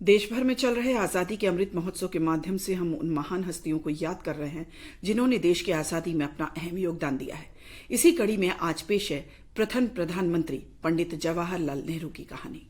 देश भर में चल रहे आजादी के अमृत महोत्सव के माध्यम से हम उन महान हस्तियों को याद कर रहे हैं जिन्होंने देश की आजादी में अपना अहम योगदान दिया है। इसी कड़ी में आज पेश है प्रथम प्रधानमंत्री पंडित जवाहरलाल नेहरू की कहानी।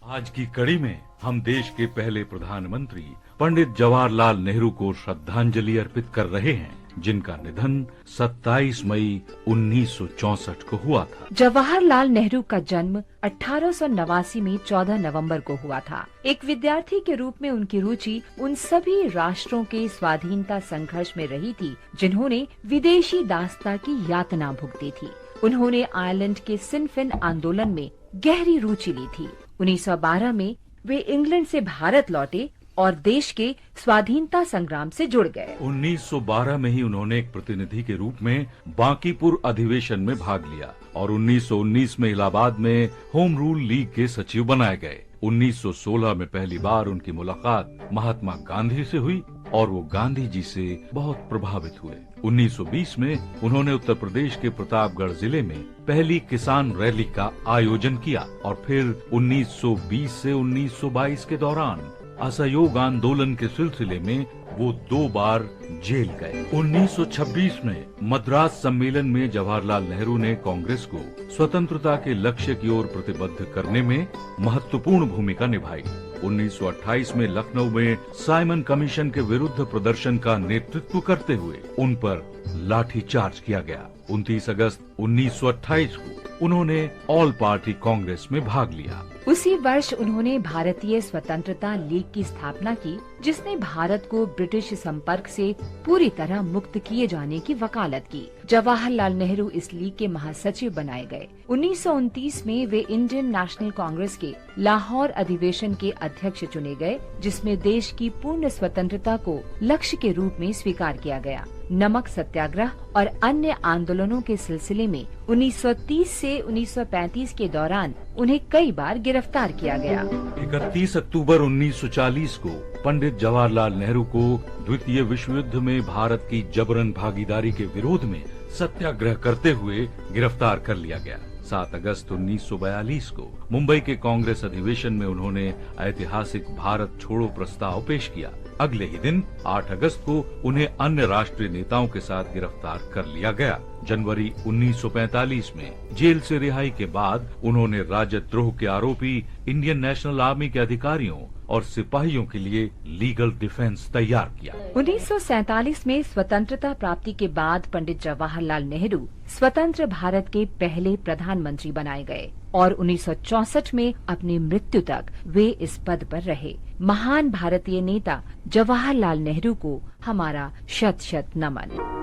आज की कड़ी में हम देश के पहले प्रधानमंत्री पंडित जवाहरलाल नेहरू को श्रद्धांजलि अर्पित कर रहे हैं, जिनका निधन 27 मई 1964 को हुआ था। जवाहरलाल नेहरू का जन्म 1889 में 14 नवंबर को हुआ था। एक विद्यार्थी के रूप में उनकी रुचि उन सभी राष्ट्रों के स्वाधीनता संघर्ष में रही थी जिन्होंने विदेशी दासता की यातना भुगती थी। उन्होंने आयरलैंड के सिन फेन आंदोलन में गहरी रुचि ली थी। 1912 में वे इंग्लैंड से भारत लौटे और देश के स्वाधीनता संग्राम से जुड़ गए। 1912 में ही उन्होंने एक प्रतिनिधि के रूप में बांकीपुर अधिवेशन में भाग लिया और 1919 में इलाहाबाद में होम रूल लीग के सचिव बनाए गए। 1916 में पहली बार उनकी मुलाकात महात्मा गांधी से हुई और वो गांधी जी से बहुत प्रभावित हुए। 1920 में उन्होंने उत्तर प्रदेश के प्रतापगढ़ जिले में पहली किसान रैली का आयोजन किया और फिर 1920 से 1922 के दौरान असहयोग आंदोलन के सिलसिले में वो 2 बार जेल गए। 1926 में मद्रास सम्मेलन में जवाहरलाल नेहरू ने कांग्रेस को स्वतंत्रता के लक्ष्य की ओर प्रतिबद्ध करने में महत्वपूर्ण भूमिका निभाई। 1928 में लखनऊ में साइमन कमीशन के विरुद्ध प्रदर्शन का नेतृत्व करते हुए उन पर लाठीचार्ज किया गया। 29 अगस्त 1928 को उन्होंने ऑल पार्टी कांग्रेस में भाग लिया। उसी वर्ष उन्होंने भारतीय स्वतंत्रता लीग की स्थापना की, जिसने भारत को ब्रिटिश संपर्क से पूरी तरह मुक्त किए जाने की वकालत की। जवाहरलाल नेहरू इस लीग के महासचिव बनाए गए। 1929 में वे इंडियन नेशनल कांग्रेस के लाहौर अधिवेशन के अध्यक्ष चुने गए, जिसमें देश की पूर्ण स्वतंत्रता को लक्ष्य के रूप में स्वीकार किया गया। नमक सत्याग्रह और अन्य आंदोलनों के सिलसिले में 1930 से 1935 के दौरान उन्हें कई बार गिरफ्तार किया गया। 31 अक्टूबर 1940 को पंडित जवाहरलाल नेहरू को द्वितीय विश्व युद्ध में भारत की जबरन भागीदारी के विरोध में सत्याग्रह करते हुए गिरफ्तार कर लिया गया। 7 अगस्त 1942 को मुंबई के कांग्रेस अधिवेशन में उन्होंने ऐतिहासिक भारत छोड़ो प्रस्ताव पेश किया। अगले ही दिन 8 अगस्त को उन्हें अन्य राष्ट्रीय नेताओं के साथ गिरफ्तार कर लिया गया। जनवरी 1945 में जेल से रिहाई के बाद उन्होंने राजद्रोह के आरोपी इंडियन नेशनल आर्मी के अधिकारियों और सिपाहियों के लिए लीगल डिफेंस तैयार किया। 1947 में स्वतंत्रता प्राप्ति के बाद पंडित जवाहरलाल नेहरू स्वतंत्र भारत के पहले प्रधानमंत्री बनाए गए और 1964 में अपनी मृत्यु तक वे इस पद पर रहे। महान भारतीय नेता जवाहरलाल नेहरू को हमारा शत शत नमन।